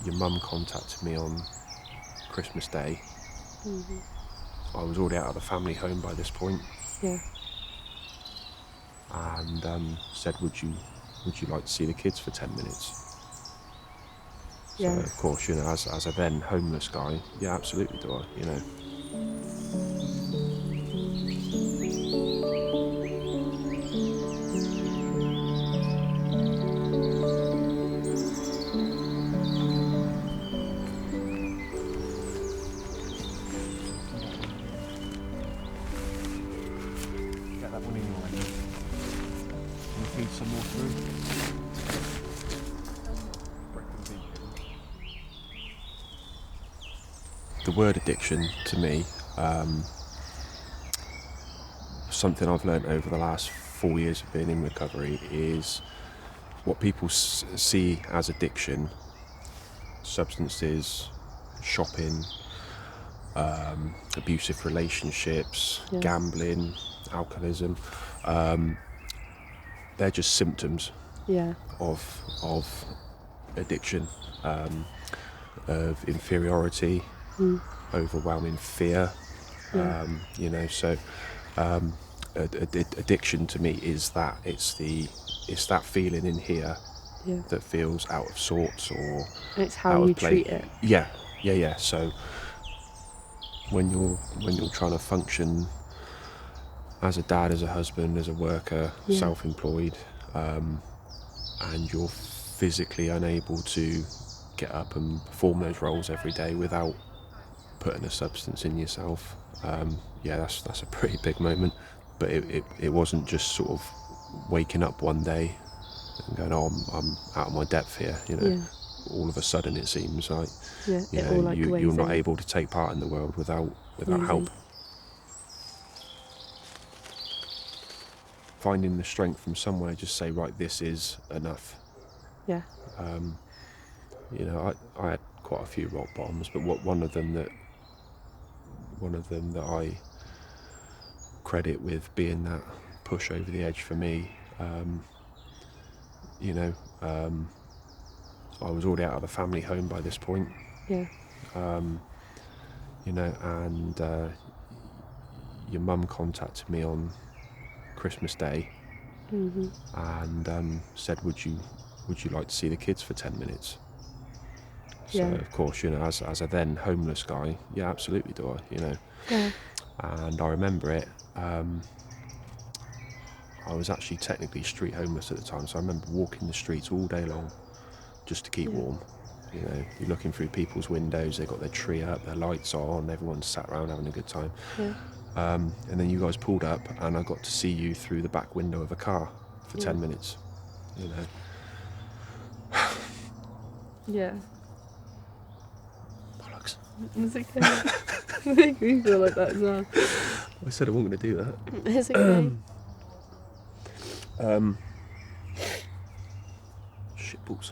your mum contacted me on Christmas Day. I was already out of the family home by this point. Yeah. And said, would you like to see the kids for 10 minutes? Yeah. So of course, as a then homeless guy, yeah, absolutely do I, Get that one in your hand. Can you feed some more through? The word addiction, to me, something I've learned over the last 4 years of being in recovery, is what people see as addiction: substances, shopping, abusive relationships, gambling, alcoholism. They're just symptoms of addiction, of inferiority, overwhelming fear. Addiction to me is that it's that feeling in here that feels out of sorts or it's how you treat it. Yeah. So when you're trying to function as a dad, as a husband, as a worker, self-employed, and you're physically unable to get up and perform those roles every day without putting a substance in yourself, that's a pretty big moment. But it wasn't just sort of waking up one day and going, oh, I'm out of my depth here, all of a sudden it seems like, you're not able to take part in the world without help. Finding the strength from somewhere, just say, right, this is enough. Yeah. I had quite a few rock bottoms, but one of them that I credit with being that push over the edge for me. I was already out of the family home by this point. Yeah. And your mum contacted me on Christmas Day. And said, would you like to see the kids for 10 minutes? So of course, as a then homeless guy, yeah, absolutely do I, Yeah. And I remember it. I was actually technically street homeless at the time, so I remember walking the streets all day long just to keep warm. You're looking through people's windows, they've got their tree up, their lights on, everyone's sat around having a good time. Yeah. And then you guys pulled up and I got to see you through the back window of a car for 10 minutes. Yeah. Bollocks. It's okay. I think we feel like that as well. I said I wasn't going to do that. It's okay. Shitballs.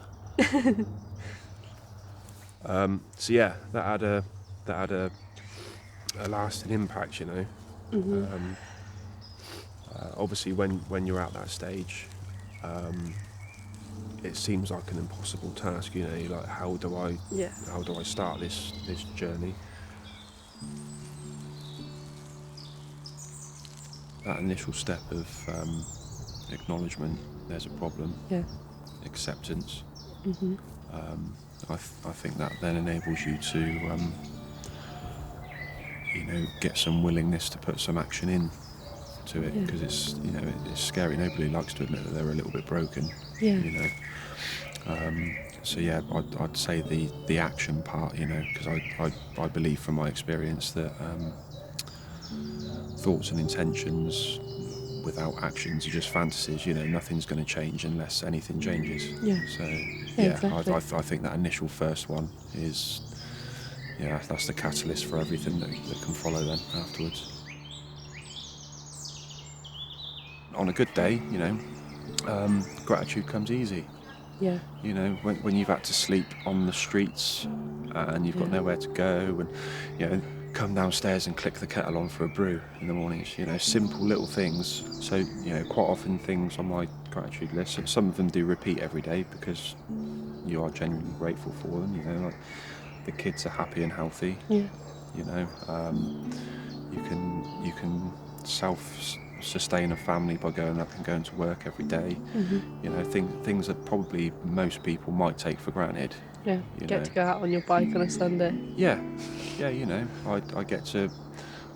So yeah, that had a lasting impact, Obviously, when you're at that stage, it seems like an impossible task. You're like, how do I start this journey? That initial step of acknowledgement, there's a problem. Yeah. Acceptance. I think that then enables you to, get some willingness to put some action in to it, because it's scary. Nobody likes to admit that they're a little bit broken. Yeah. So yeah, I'd say the action part, because I believe from my experience that thoughts and intentions without actions are just fantasies. Nothing's going to change unless anything changes. Yeah. So exactly. I think that initial first one is, that's the catalyst for everything that can follow then afterwards. On a good day, gratitude comes easy. Yeah. When you've had to sleep on the streets and you've got nowhere to go, and come downstairs and click the kettle on for a brew in the mornings, simple little things. So quite often things on my gratitude list, some of them do repeat every day because you are genuinely grateful for them. You know, like the kids are happy and healthy. Yeah. You know, you can self-sustain a family by going up and going to work every day. You know, things that probably most people might take for granted. Yeah. Get to go out on your bike on a Sunday. Yeah, you know,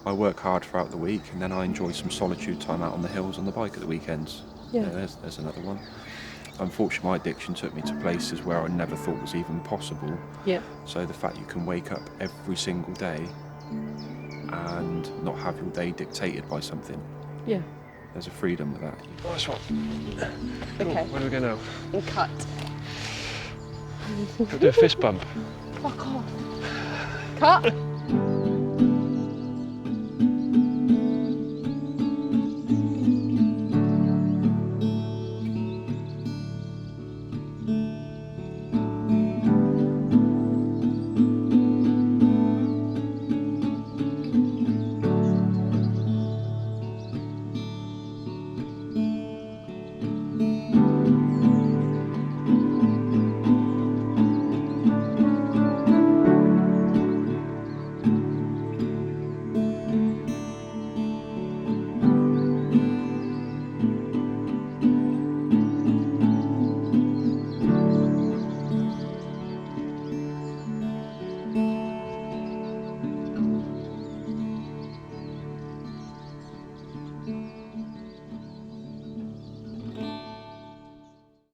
I work hard throughout the week, and then I enjoy some solitude time out on the hills on the bike at the weekends. Yeah. There's another one. Unfortunately, my addiction took me to places where I never thought was even possible. Yeah. So the fact you can wake up every single day and not have your day dictated by something. Yeah. There's a freedom with that. Nice one. Okay. Where do we go now? And cut. We'll do a fist bump. Fuck off. Cut.